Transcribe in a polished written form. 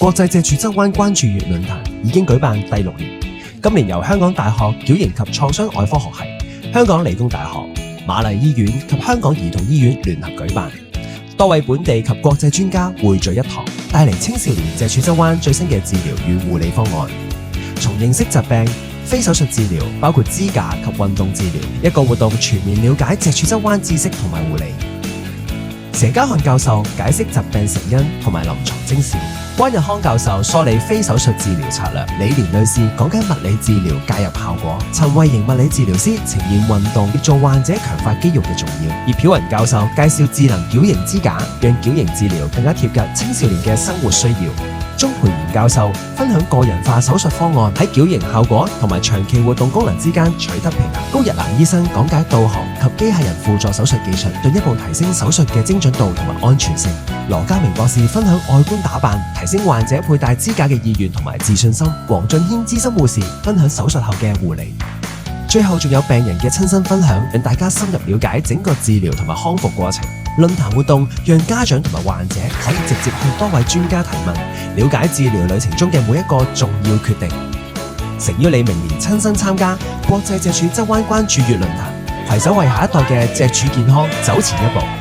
國際脊柱側彎關注月論壇已經舉辦第6年，今年由香港大學矯形及創傷外科學系、香港理工大學、瑪麗醫院及香港兒童醫院聯合舉辦，多位本地及國際專家匯聚一堂，帶嚟青少年脊柱側彎最新嘅治療與護理方案，從認識疾病、非手術治療，包括支架及運動治療，一個活動全面了解脊柱側彎知識同埋護理。佘嘉漢教授解釋疾病成因同埋臨床徵兆，關日康教授梳理非手術治療策略，李蓮女士講解物理治療介入效果，陳慧瑩物理治療師呈現運動協助患者強化肌肉嘅重要，葉曉雲教授介紹智能矯形支架，讓矯形治療更加貼近青少年嘅生活需要。鍾培賢教授分享個人化手術方案，喺矯形效果同埋長期活動功能之間取得平衡。高日蘭醫生講解導航及機械人輔助手術技術，進一步提升手術嘅精準度同埋安全性。羅家明博士分享外觀打扮，提升患者佩戴支架嘅意願同埋自信心。黃俊軒資深護士分享手術後嘅護理。最後仲有病人嘅親身分享，讓大家深入了解整個治療同埋康復過程。論壇活動讓家長同埋患者可以直接向多位專家提問，了解治療旅程中嘅每一個重要決定。誠邀你明年親身參加國際脊柱側彎關注月論壇，攜手為下一代嘅脊柱健康走前一步。